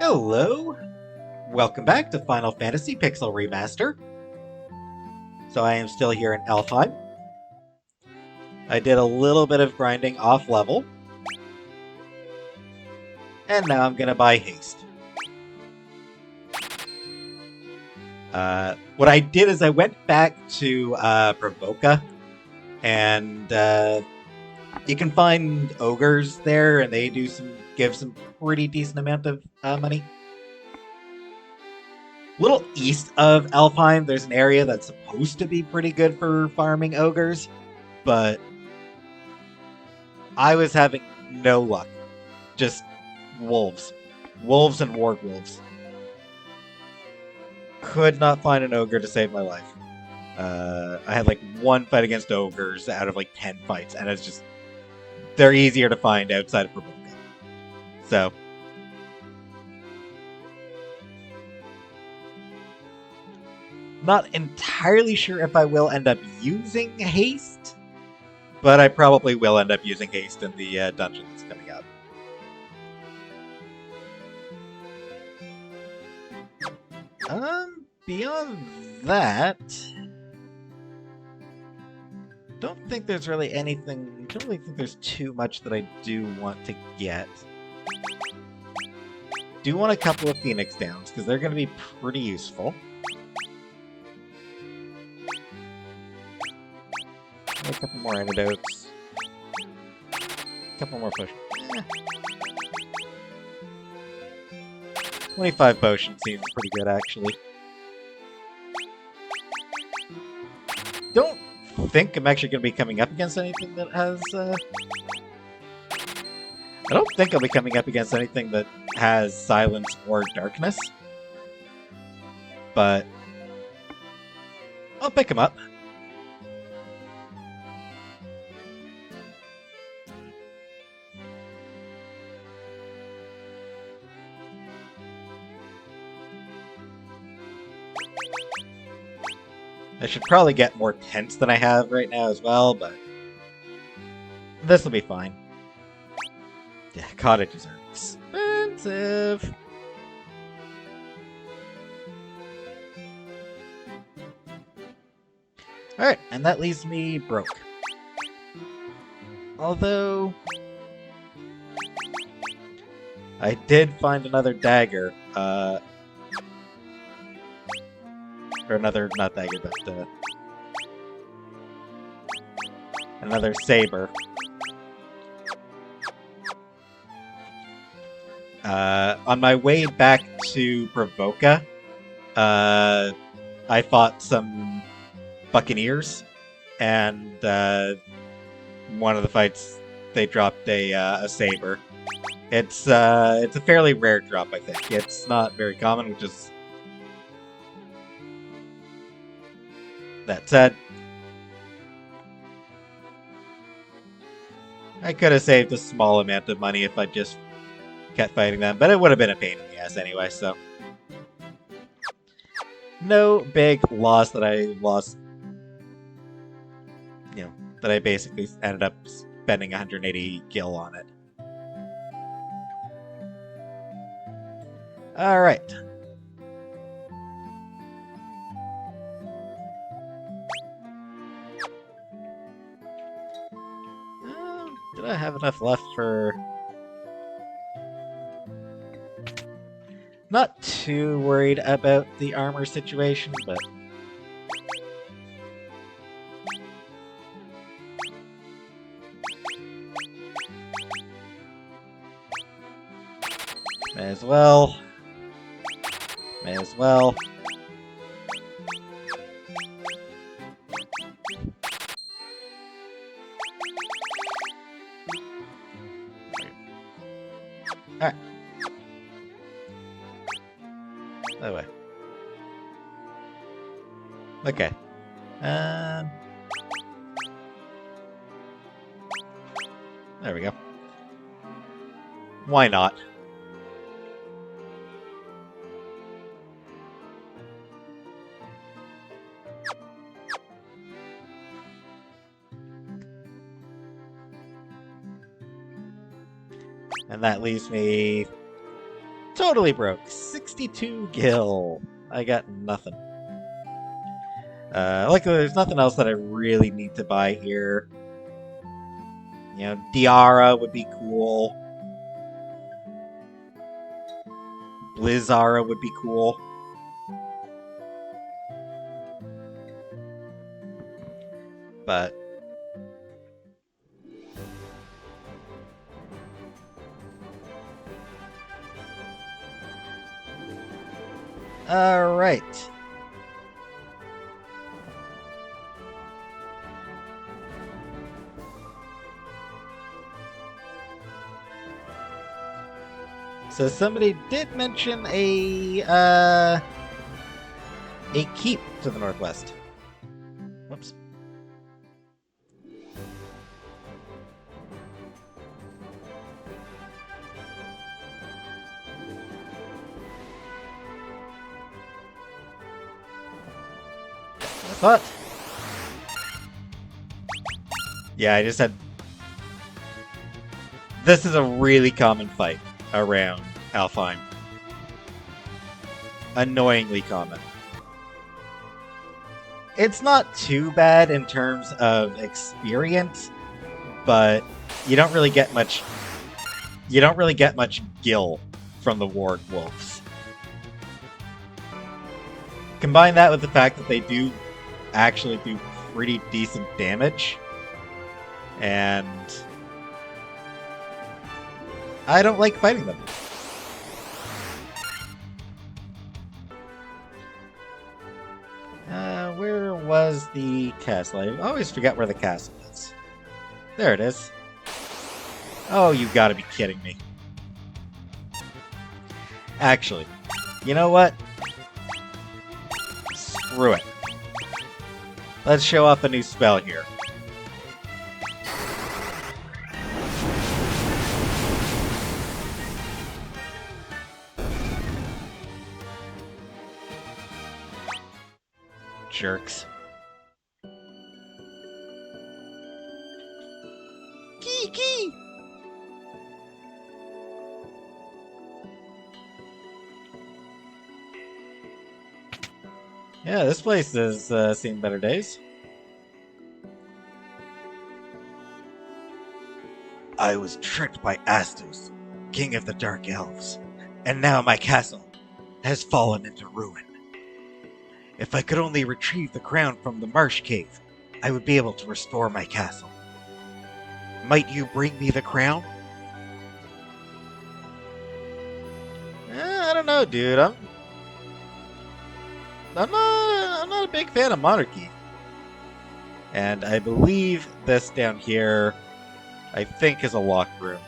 Hello! Welcome back to Final Fantasy Pixel Remaster. So I am still here in Elfheim. I did a little bit of grinding off level. And now I'm gonna buy haste. What I did is I went back to Provoca, and you can find ogres there, and they give some pretty decent amount of money. A little east of Elfheim, there's an area that's supposed to be pretty good for farming ogres, but I was having no luck. Just wolves. Wolves and wargwolves. Could not find an ogre to save my life. I had like one fight against ogres out of like 10 fights, and it's just. They're easier to find outside of Provoca. So. Not entirely sure if I will end up using haste, but I probably will end up using haste in the dungeon that's coming up. Beyond that, don't think there's really anything. Don't really think there's too much that I do want to get. Do want a couple of Phoenix Downs because they're going to be pretty useful. A couple more antidotes. A couple more potions. 25 potions seems pretty good, actually. Don't think I'm actually going to be coming up against anything that has, I don't think I'll be coming up against anything that has silence or darkness. But I'll pick them up. I should probably get more tents than I have right now as well, but this will be fine. Yeah, cottages are expensive. Alright, and that leaves me broke. Although I did find another dagger, or another, not dagger, but another saber. On my way back to Provoca, I fought some buccaneers, and one of the fights they dropped a saber. It's a fairly rare drop, I think. It's not very common, which is. That said, I could have saved a small amount of money if I just kept fighting them, but it would have been a pain in the ass anyway, so. No big loss that I lost, you know, that I basically ended up spending 180 gil on it. Alright. Did I have enough left for... Not too worried about the armor situation, but... May as well. May as well. Alright. That way. Okay. There we go. Why not? And that leaves me Totally broke. 62 gil. I got nothing. Luckily, there's nothing else that I really need to buy here. You know, Diara would be cool. Blizzara would be cool. But all right. So somebody did mention a keep to the northwest. Whoops. I thought. Yeah, I just had. This is a really common fight around Alfheim. Annoyingly common. It's not too bad in terms of experience, but you don't really get much. You don't really get much gil from the Ward Wolves. Combine that with the fact that they do actually do pretty decent damage, and I don't like fighting them. Where was the castle? I always forget where the castle is. There it is. Oh, you gotta be kidding me. Actually, you know what? Screw it. Let's show off a new spell here. Jerks. Kiki! Yeah, this place has seen better days. I was tricked by Astos, king of the Dark Elves, and now my castle has fallen into ruin. If I could only retrieve the crown from the Marsh cave, I would be able to restore my castle. Might you bring me the crown? I don't know, dude. I'm not a big fan of monarchy. And I believe this down here, I think, is a locked room.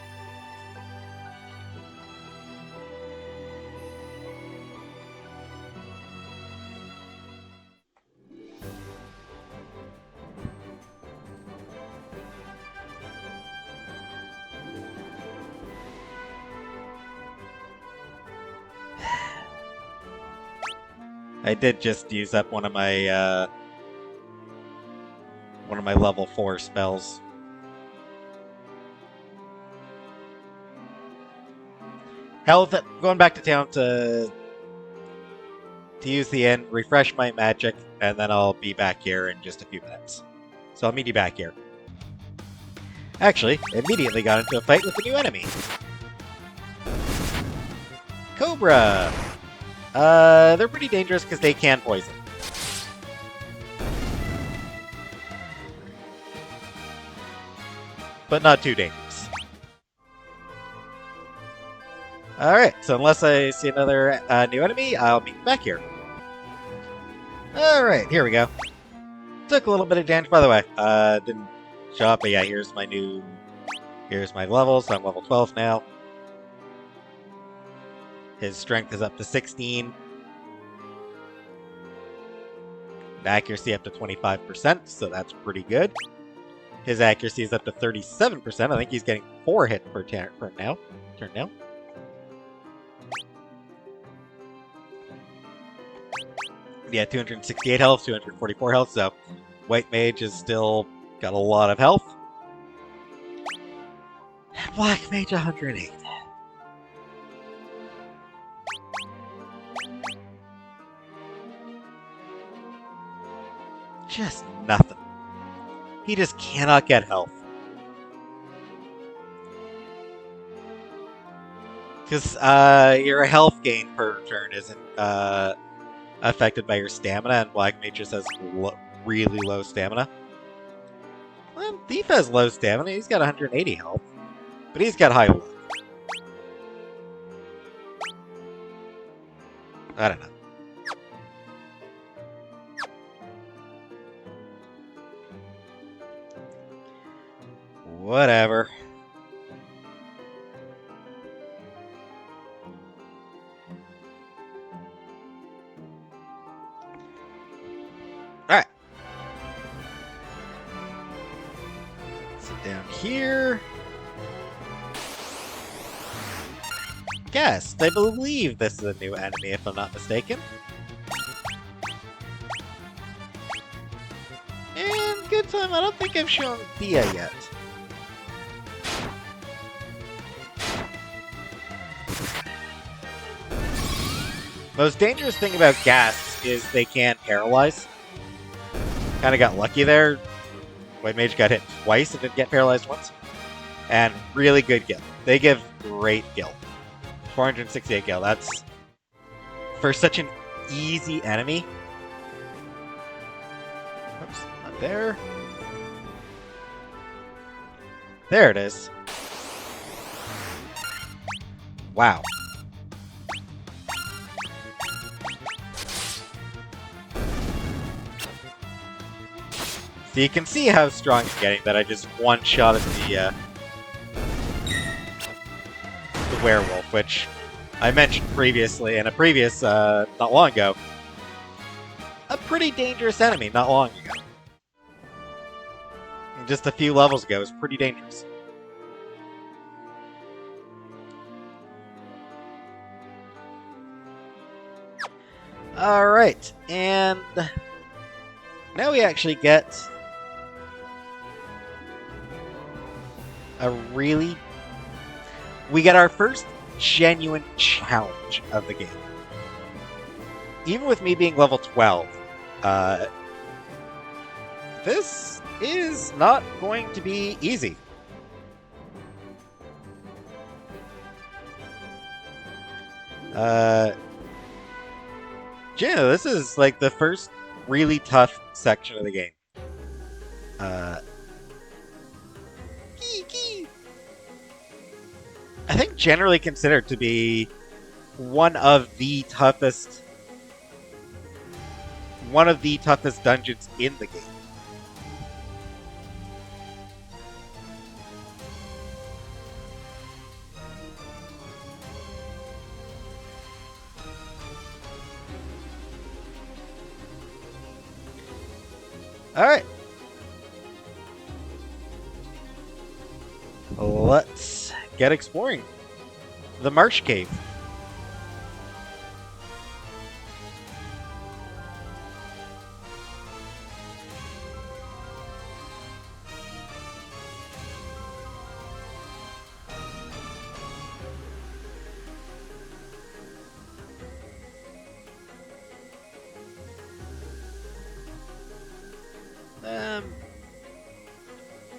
I did just use up one of my level 4 spells. Health, going back to town to use the inn, refresh my magic, and then I'll be back here in just a few minutes. So I'll meet you back here. Actually, immediately got into a fight with a new enemy. Cobra! They're pretty dangerous because they can poison. But not too dangerous. Alright, so unless I see another new enemy, I'll meet back here. Alright, here we go. Took a little bit of damage, by the way. Didn't show up, but yeah, here's my levels. So I'm level 12 now. His strength is up to 16. Accuracy up to 25%, so that's pretty good. His accuracy is up to 37%. I think he's getting 4 hits per turn now. Yeah, 268 health, 244 health, so White Mage has still got a lot of health. Black Mage 108. Just nothing. He just cannot get health. Because your health gain per turn isn't affected by your stamina, and Black Mage just has really low stamina. Well, Thief has low stamina. He's got 180 health, but he's got high luck. I don't know. Whatever. Alright. Sit down here. Guess. I believe this is a new enemy, if I'm not mistaken. And good time, I don't think I've shown Dia yet. Most dangerous thing about Gas is they can paralyze. Kinda got lucky there. White Mage got hit twice and didn't get paralyzed once. And really good gil. They give great gil. 468 gil, that's... For such an easy enemy. Oops, not there. There it is. Wow. So you can see how strong I'm getting that I just one-shotted the werewolf, which I mentioned previously in a previous, not long ago. A pretty dangerous enemy not long ago. Just a few levels ago, it was pretty dangerous. Alright, and now we actually get we get our first genuine challenge of the game. Even with me being level 12, this is not going to be easy. Gina, this is like the first really tough section of the game. I think generally considered to be one of the toughest dungeons in the game. Alright. Let's get exploring the Marsh Cave.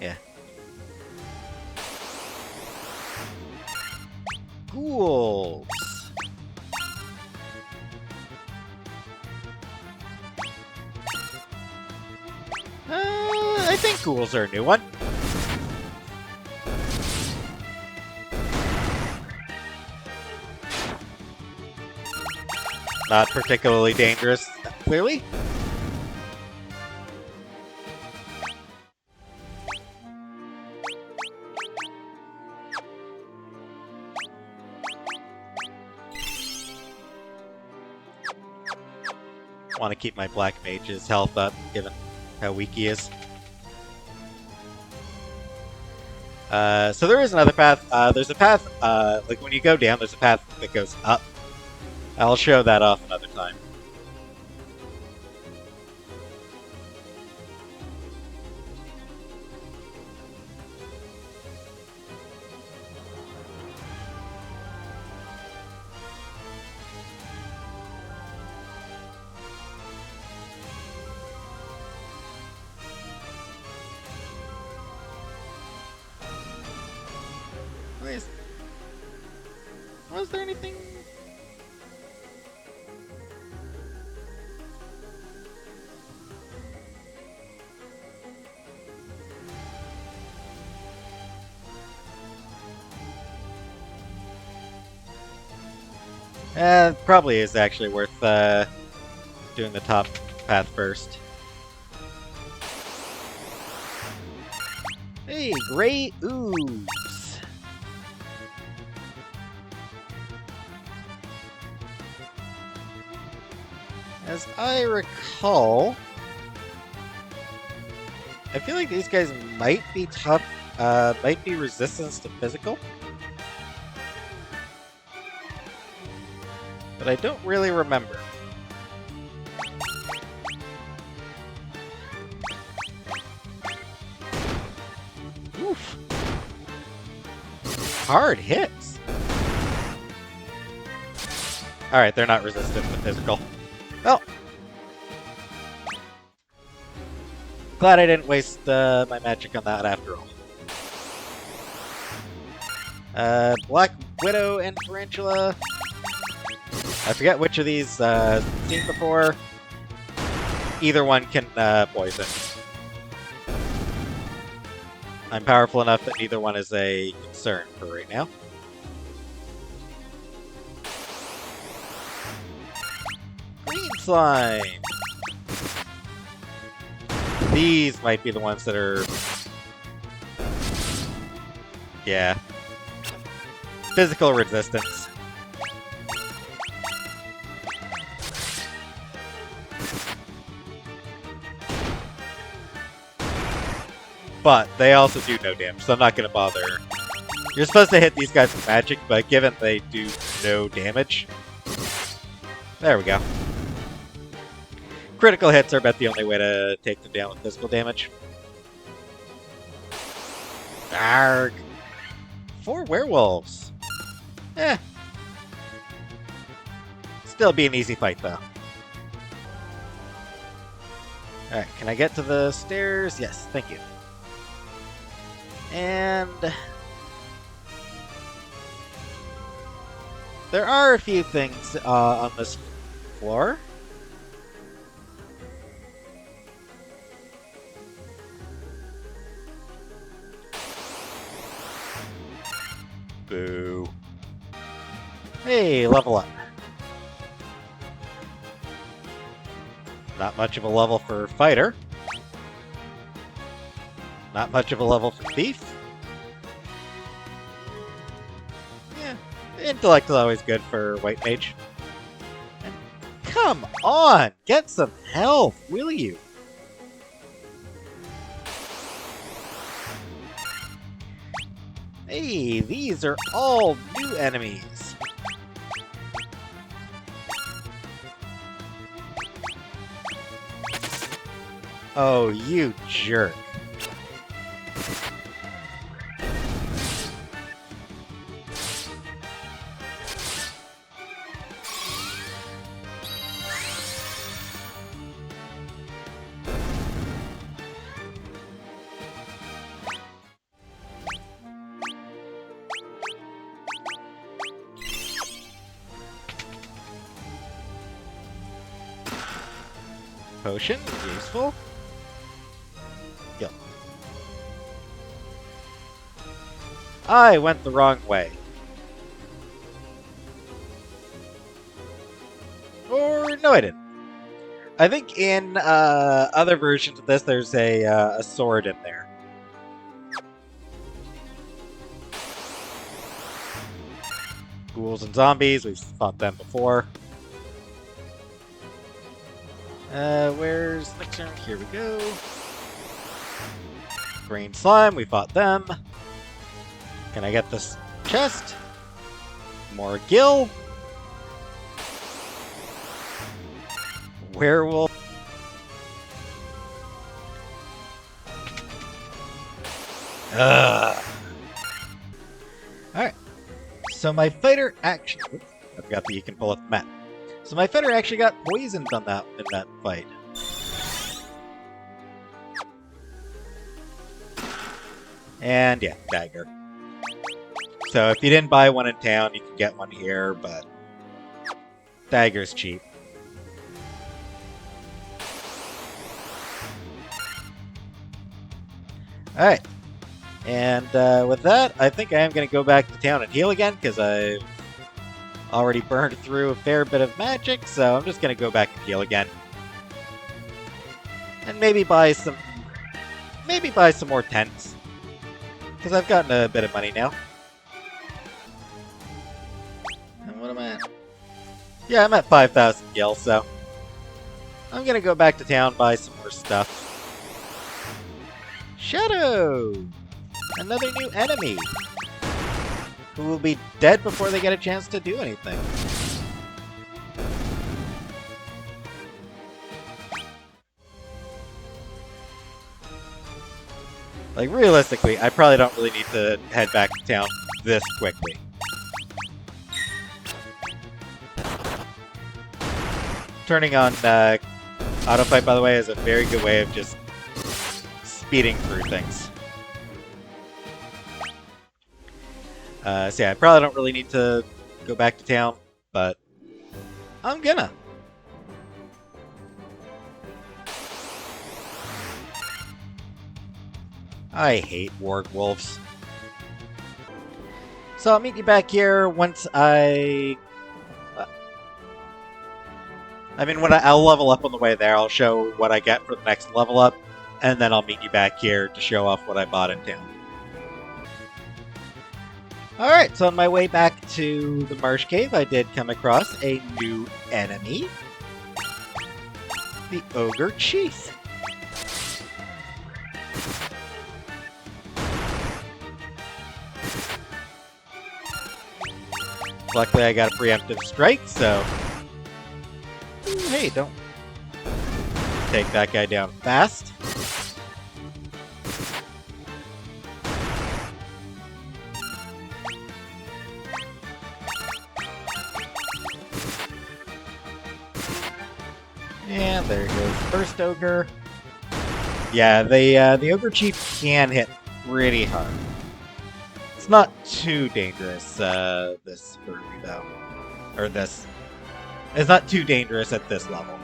Yeah. Ghouls. I think ghouls are a new one. Not particularly dangerous, clearly. Want to keep my Black Mage's health up, given how weak he is. So there is another path. There's a path, like when you go down, there's a path that goes up. I'll show that off another time. Wait, was there anything? Probably is actually worth doing the top path first. Hey, great ooze! As I recall, I feel like these guys might be tough, might be resistance to physical. But I don't really remember. Oof. Hard hits. Alright, they're not resistant to physical. Well. Glad I didn't waste my magic on that after all. Black Widow and Tarantula. I forget which of these seen before. Either one can poison. I'm powerful enough that neither one is a concern for right now. Green slime! These might be the ones that are... yeah. Physical resistance. But they also do no damage, so I'm not going to bother. You're supposed to hit these guys with magic, but given they do no damage... there we go. Critical hits are about the only way to take them down with physical damage. Arg! 4 werewolves. Eh. Still be an easy fight, though. Alright, can I get to the stairs? Yes, thank you. And... there are a few things on this floor. Boo. Hey, level up. Not much of a level for fighter. Not much of a level for thief. Yeah, intellect is always good for white mage. And come on, get some health, will you? Hey, these are all new enemies. Oh, you jerk. Potion, useful. Yo. I went the wrong way. Or, no I didn't. I think in other versions of this there's a sword in there. Ghouls and zombies, we've fought them before. Where's the next turn? Here we go. Green slime, we fought them. Can I get this chest? More gil. Werewolf. Alright. So my fighter actually... I forgot that you can pull up the map. So my fighter actually got poisoned on that in that fight. And yeah, dagger. So if you didn't buy one in town, you can get one here, but dagger's cheap. Alright. And with that, I think I am going to go back to town and heal again, because I've already burned through a fair bit of magic, so I'm just going to go back and heal again. And maybe buy some more tents, because I've gotten a bit of money now. And what am I at? Yeah, I'm at 5,000 gil, so I'm going to go back to town, buy some more stuff. Shadow! Another new enemy! Who will be dead before they get a chance to do anything. Like, realistically, I probably don't really need to head back to town this quickly. Turning on auto fight, by the way, is a very good way of just speeding through things. So yeah, I probably don't really need to go back to town, but I'm gonna. I hate warg wolves. So I'll meet you back here once when I'll level up on the way there. I'll show what I get for the next level up, and then I'll meet you back here to show off what I bought in town. Alright, so on my way back to the Marsh Cave, I did come across a new enemy. The Ogre Chief. Luckily I got a preemptive strike, so... Hey, don't take that guy down fast. And there goes the first ogre. Yeah, the Ogre Chief can hit pretty hard. It's not too dangerous, this furry, though. Or this. It's not too dangerous at this level.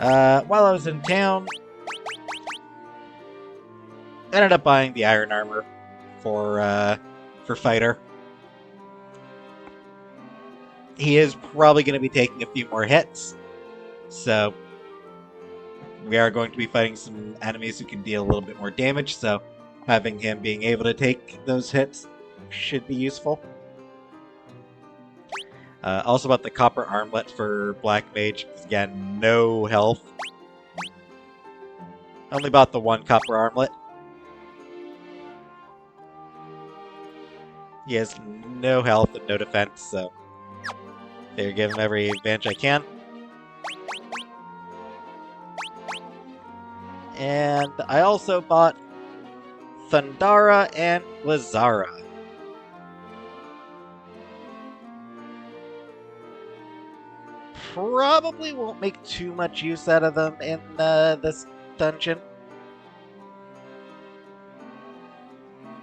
While I was in town, I ended up buying the iron armor for Fighter. He is probably going to be taking a few more hits, so we are going to be fighting some enemies who can deal a little bit more damage, so having him being able to take those hits should be useful. Also about the copper armlet for Black Mage, because again, no health. Only bought the one copper armlet. He has no health and no defense, so they're giving him every advantage I can. And I also bought Thundara and Lazara. Probably won't make too much use out of them in this dungeon.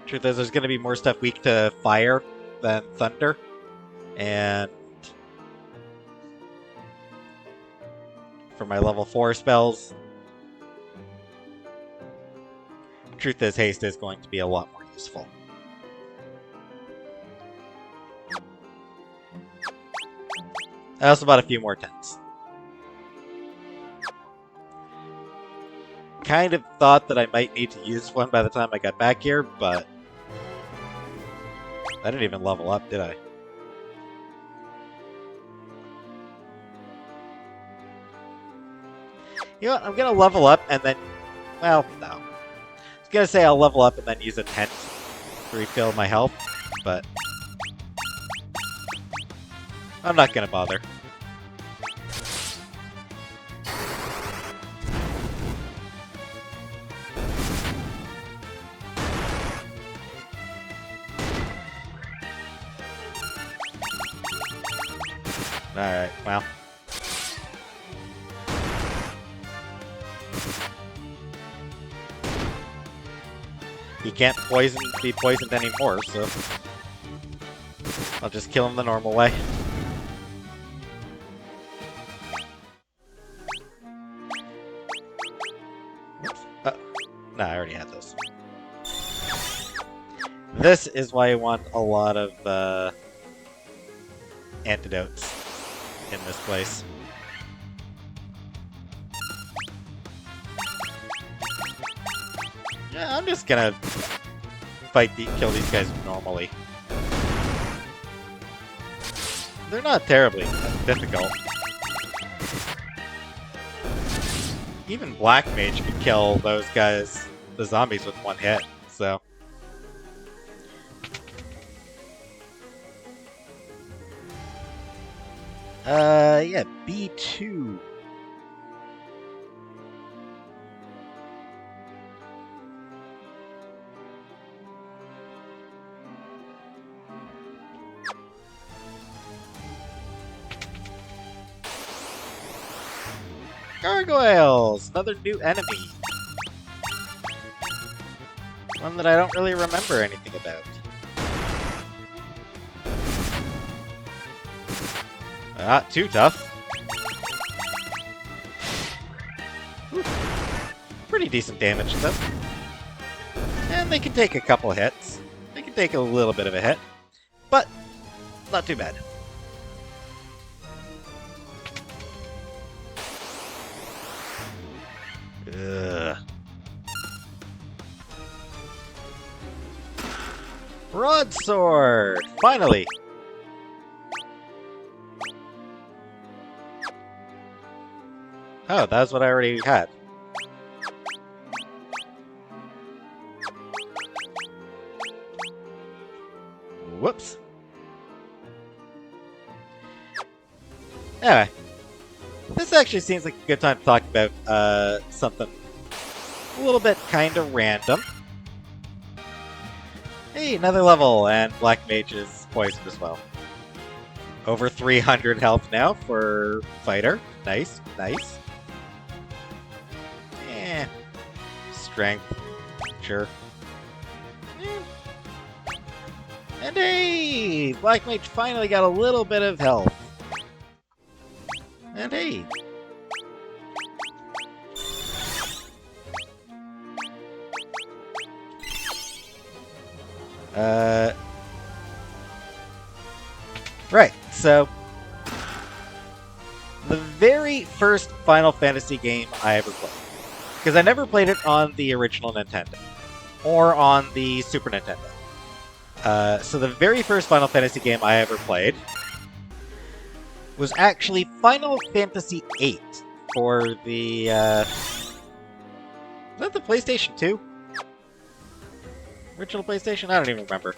Truth is, there's going to be more stuff weak to fire than thunder. And for my level 4 spells, truth is, haste is going to be a lot more useful. I also bought a few more tents. Kind of thought that I might need to use one by the time I got back here, but I didn't even level up, did I? You know what? I'm gonna level up and then... Well, no. I was gonna say I'll level up and then use a tent to refill my health, but I'm not gonna bother. Alright, well. He can't be poisoned anymore, so I'll just kill him the normal way. No, I already had those. This is why I want a lot of antidotes in this place. Yeah, I'm just gonna kill these guys normally. They're not terribly difficult. Even Black Mage could kill those guys, the zombies, with one hit, so. Yeah, B2. Gargoyles! Another new enemy. One that I don't really remember anything about. Not too tough. Whew. Pretty decent damage to them. And they can take a couple hits. They can take a little bit of a hit. But, not too bad. Ugh. Broadsword! Finally! Oh, that's what I already had. Whoops. Anyway. This actually seems like a good time to talk about something a little bit kind of random. Hey, another level, and Black Mage is poisoned as well. Over 300 health now for Fighter. Nice, nice. Strength. Sure. And hey! Black Mage finally got a little bit of health. And hey! Right, so the very first Final Fantasy game I ever played, because I never played it on the original Nintendo or on the Super Nintendo. So the very first Final Fantasy game I ever played was actually Final Fantasy VIII for the, was that the PlayStation 2? Original PlayStation? I don't even remember.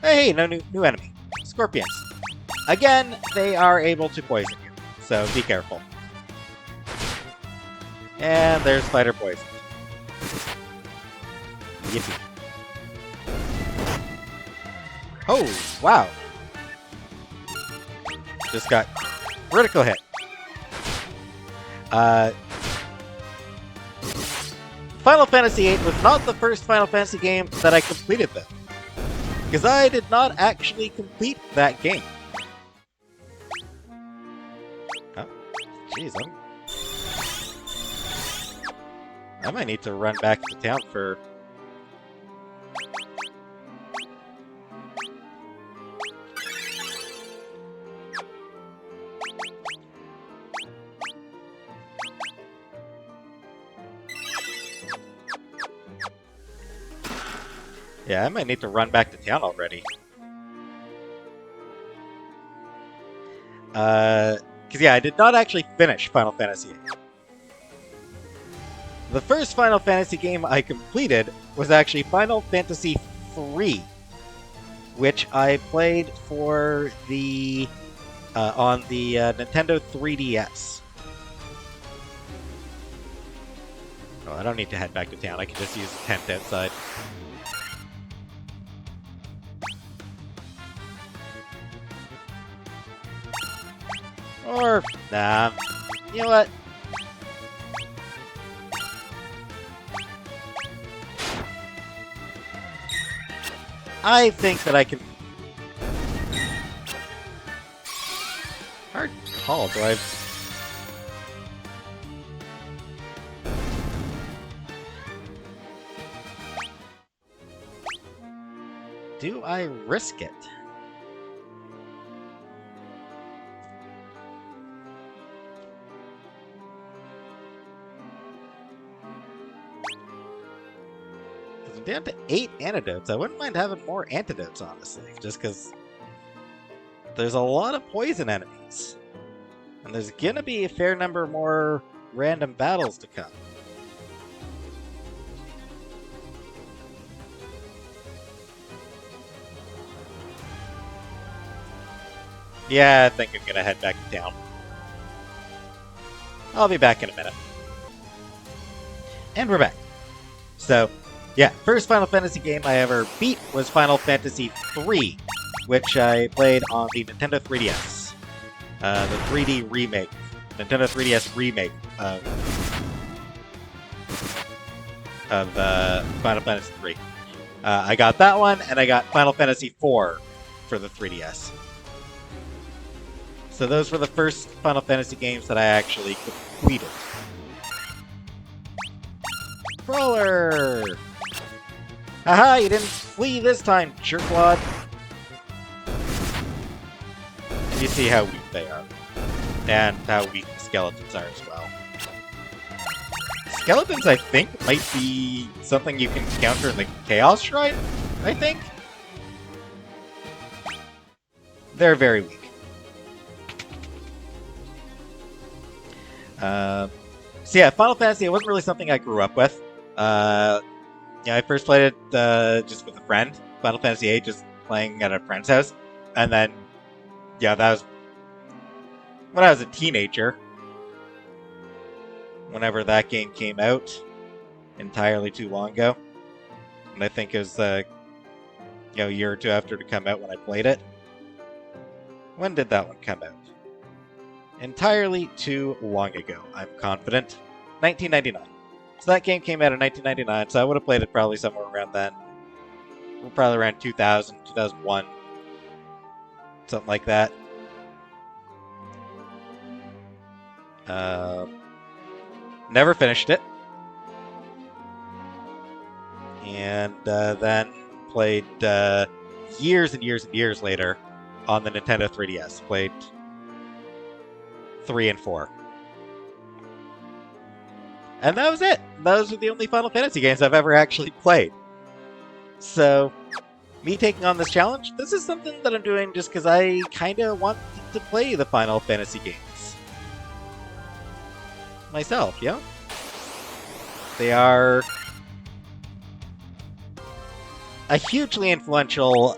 Hey, no new enemy. Scorpions. Again, they are able to poison you, so be careful. And there's Fighter Poison. Yippee. Oh, wow. Just got critical hit. Final Fantasy VIII was not the first Final Fantasy game that I completed, though. Because I did not actually complete that game. Oh, jeez, I might need to run back to town for... Yeah, I might need to run back to town already. Because yeah, I did not actually finish Final Fantasy VIII. The first Final Fantasy game I completed was actually Final Fantasy III, which I played for the on the Nintendo 3DS. Oh, I don't need to head back to town. I can just use the tent outside. Or, nah, you know what? I think that I can... Hard call, do I... Do I risk it? Because I'm down to 8 antidotes. I wouldn't mind having more antidotes, honestly. Just because there's a lot of poison enemies. And there's gonna be a fair number more random battles to come. Yeah, I think I'm gonna head back to town. I'll be back in a minute. And we're back. So, yeah, first Final Fantasy game I ever beat was Final Fantasy III, which I played on the Nintendo 3DS. The 3D remake. Nintendo 3DS remake of Final Fantasy III. I got that one, and I got Final Fantasy IV for the 3DS. So those were the first Final Fantasy games that I actually completed. Brawler! Haha, you didn't flee this time, jerkwad! And you see how weak they are. And how weak the skeletons are as well. Skeletons, I think, might be something you can counter in the Chaos Shrine, I think? They're very weak. So yeah, Final Fantasy, it wasn't really something I grew up with. Yeah, I first played it just with a friend. Final Fantasy VIII, just playing at a friend's house. And then, yeah, that was when I was a teenager. Whenever that game came out, entirely too long ago. And I think it was, a year or two after it came out when I played it. When did that one come out? Entirely too long ago, I'm confident. 1999. So that game came out in 1999, so I would have played it probably somewhere around then. Probably around 2000, 2001. Something like that. Never finished it. And then played years and years and years later on the Nintendo 3DS. Played 3 and 4. And that was it. Those are the only Final Fantasy games I've ever actually played. So, me taking on this challenge, this is something that I'm doing just because I kind of want to play the Final Fantasy games. Myself, yeah? They are a hugely influential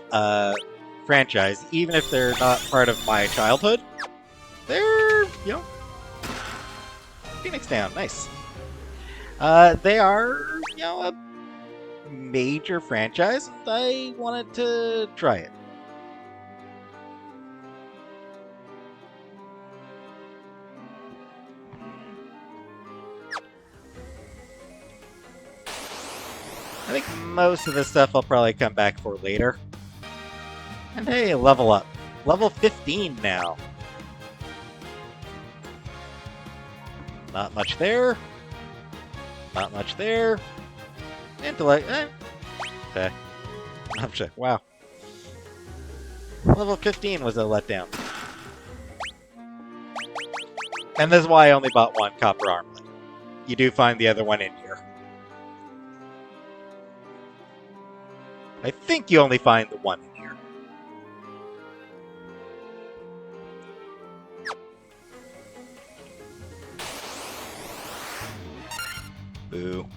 franchise, even if they're not part of my childhood. They're, Phoenix Down, nice. They are, a major franchise, and I wanted to try it. I think most of the stuff I'll probably come back for later. And hey, level up. Level 15 now. Not much there. Not much there. Intellect, Okay. Object, wow. Level 15 was a letdown. And this is why I only bought one copper armlet. You do find the other one in here. I think you only find the one in here. Boo.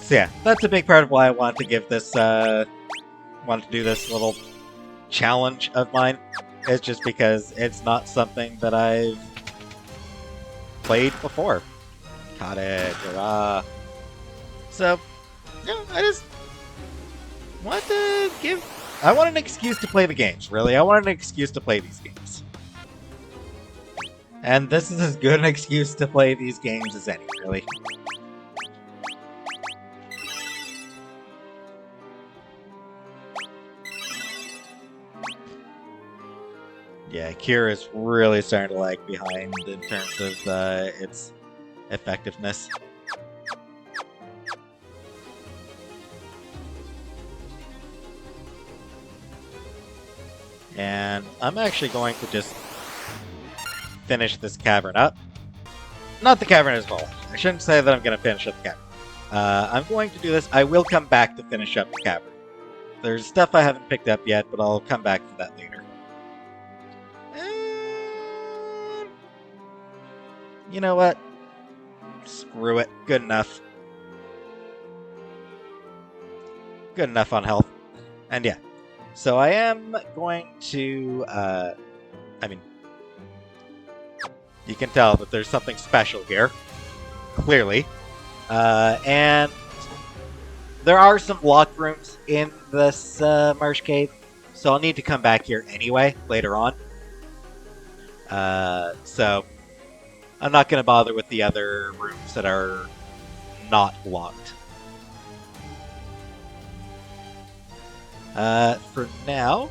So yeah, that's a big part of why I wanted to give this, wanted to do this little challenge of mine. It's just because it's not something that I've played before. Caught it, hurrah. So, I just want to I want an excuse to play the games, really. I want an excuse to play these games. And this is as good an excuse to play these games as any, really. Yeah, Cure is really starting to lag behind in terms of its effectiveness. And I'm actually going to just finish this cavern up. Not the cavern as well. I shouldn't say that I'm going to finish up the cavern. I'm going to do this. I will come back to finish up the cavern. There's stuff I haven't picked up yet, but I'll come back to that later. And... you know what? Screw it. Good enough. Good enough on health. And yeah. So I am going to... I mean... you can tell that there's something special here. Clearly. And... there are some locked rooms in this Marsh Cave, so I'll need to come back here anyway, later on. So, I'm not going to bother with the other rooms that are not locked. For now...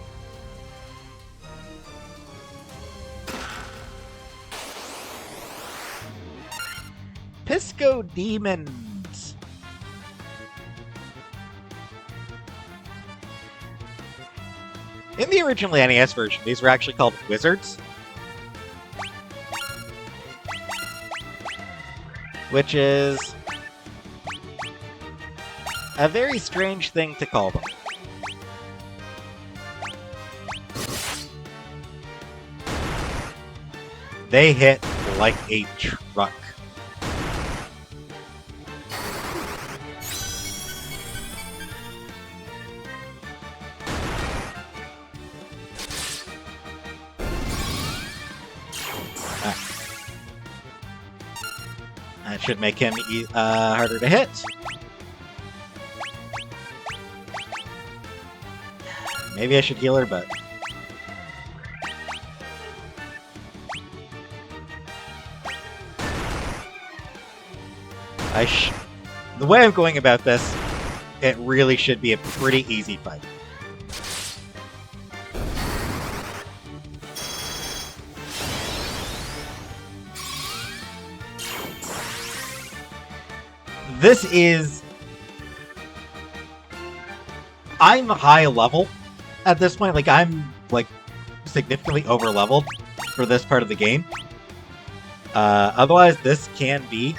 Pisco Demons! In the original NES version, these were actually called Wizards. Which is a very strange thing to call them. They hit like a truck. That should make him harder to hit. Maybe I should heal her, but... the way I'm going about this, it really should be a pretty easy fight. This is... I'm high level at this point. Like, I'm, like, significantly over-leveled for this part of the game. Otherwise, this can be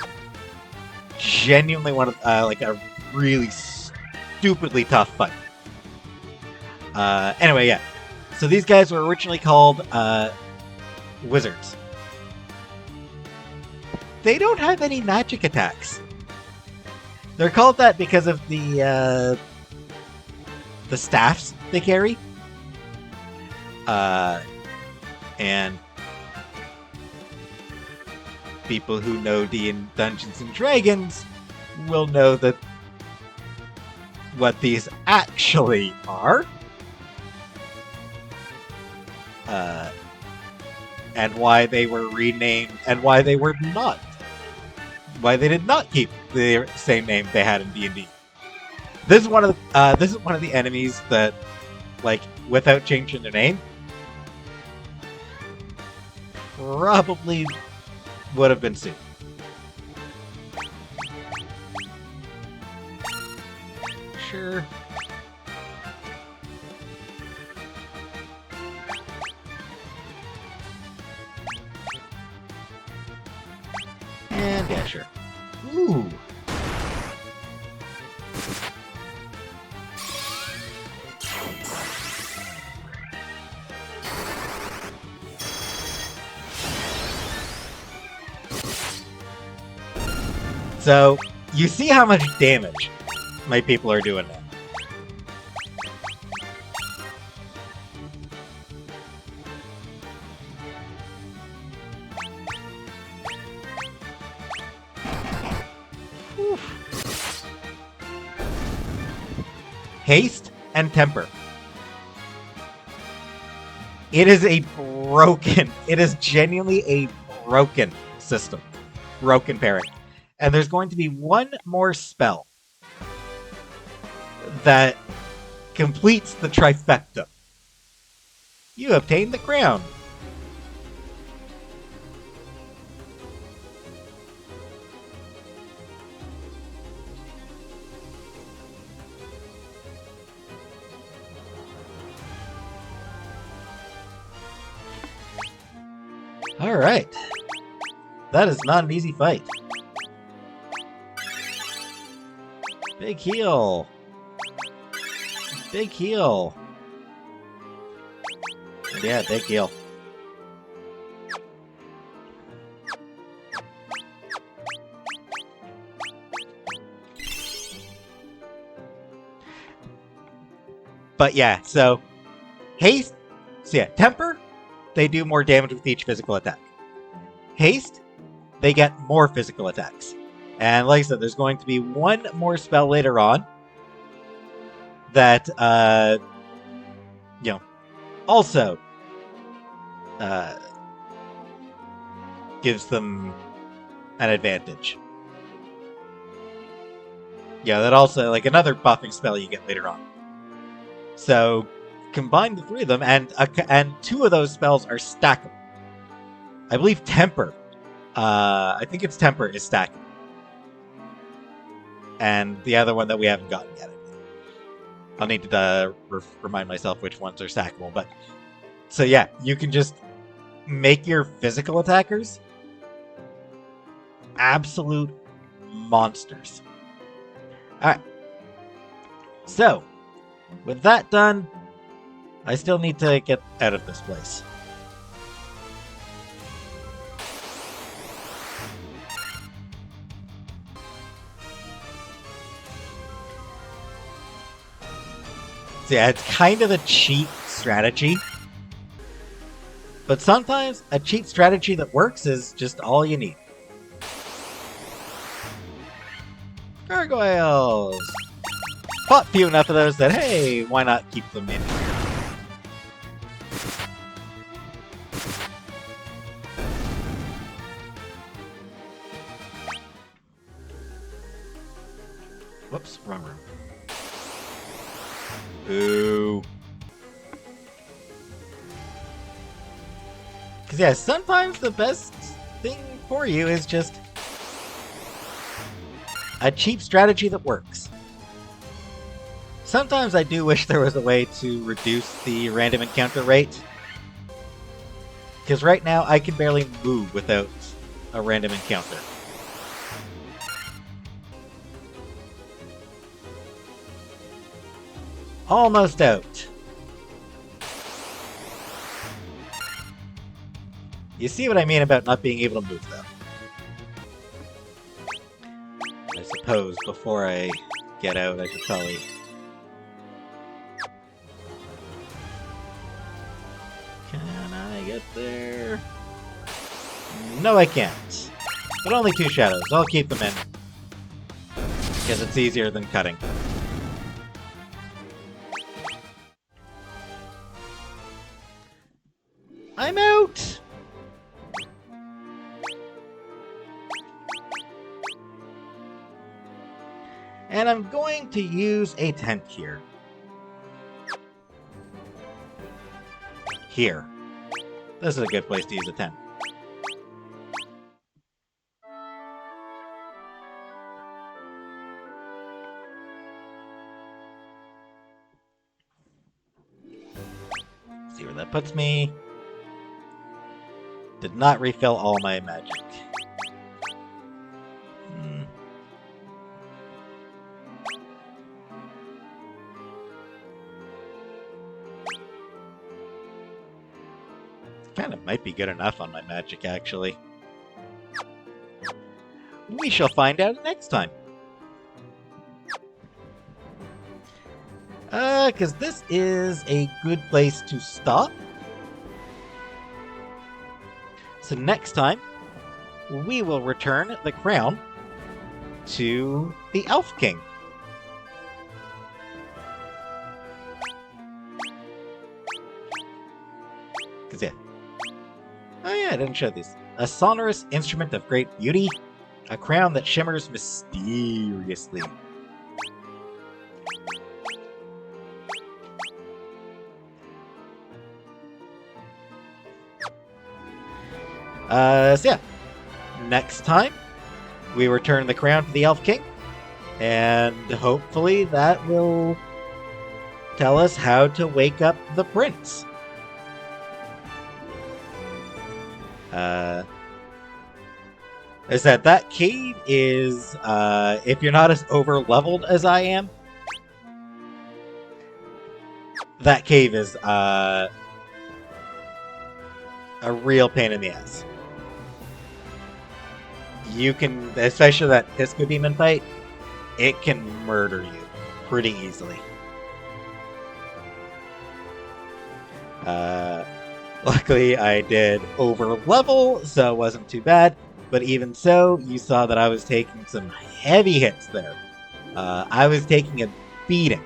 genuinely one of, like, a really stupidly tough fight. Anyway, yeah. So these guys were originally called, Wizards. They don't have any magic attacks. They're called that because of the staffs they carry. And people who know Dungeons and Dragons will know that what these actually are. And why they were renamed, and why they were not. Why they did not keep the same name they had in D&D. This is one of the enemies that, like, without changing their name, probably would have been seen. Sure. And yeah, sure. Ooh. So, you see how much damage my people are doing now. Haste and temper. It is a broken, it is genuinely a broken system. Broken pairing. And there's going to be one more spell that completes the trifecta. You obtain the crown. Alright. That is not an easy fight. Big heal. Big heal. Yeah, big heal. But yeah, so haste. So yeah, temper, they do more damage with each physical attack. Haste, they get more physical attacks. And like I said, there's going to be one more spell later on that, also gives them an advantage. Yeah, that also, like, another buffing spell you get later on. So, combine the three of them, and two of those spells are stackable. I believe Temper. I think it's Temper is stackable. And the other one that we haven't gotten yet. I'll need to remind myself which ones are stackable. But so yeah, you can just make your physical attackers absolute monsters. Alright. So, with that done, I still need to get out of this place. So yeah, it's kind of a cheap strategy. But sometimes a cheap strategy that works is just all you need. Gargoyles! Fought few enough of those that, hey, why not keep them in here? Whoops, wrong room. Ooh. Because yeah, sometimes the best thing for you is just a cheap strategy that works. Sometimes I do wish there was a way to reduce the random encounter rate. Because right now I can barely move without a random encounter. Almost out. You see what I mean about not being able to move, though. I suppose before I get out, I should probably... Can I get there? No, I can't. But only 2 shadows. I'll keep them in. Because it's easier than cutting. I'm out! And I'm going to use a tent here. Here. This is a good place to use a tent. See where that puts me. Did not refill all my magic. Kind of might be good enough on my magic, actually. We shall find out next time. Because this is a good place to stop. So next time, we will return the crown to the Elf King. Because yeah. Oh yeah, I didn't show these. A sonorous instrument of great beauty. A crown that shimmers mysteriously. So yeah. Next time, we return the crown to the Elf King. And hopefully that will tell us how to wake up the prince. Is that cave is, if you're not as over-leveled as I am, that cave is, a real pain in the ass. You can, especially that Pisco Demon fight, it can murder you pretty easily. Luckily, I did over-level, so it wasn't too bad. But even so, you saw that I was taking some heavy hits there. I was taking a beating.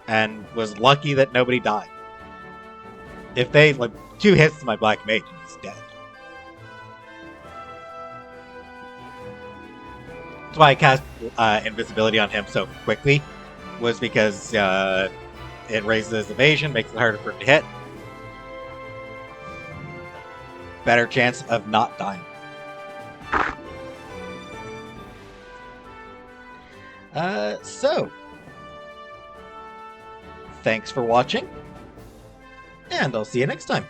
And was lucky that nobody died. If they, like, 2 hits to my Black Mage, and he's dead. That's why I cast invisibility on him so quickly, was because it raises his evasion, makes it harder for him to hit. Better chance of not dying. So, thanks for watching, and I'll see you next time.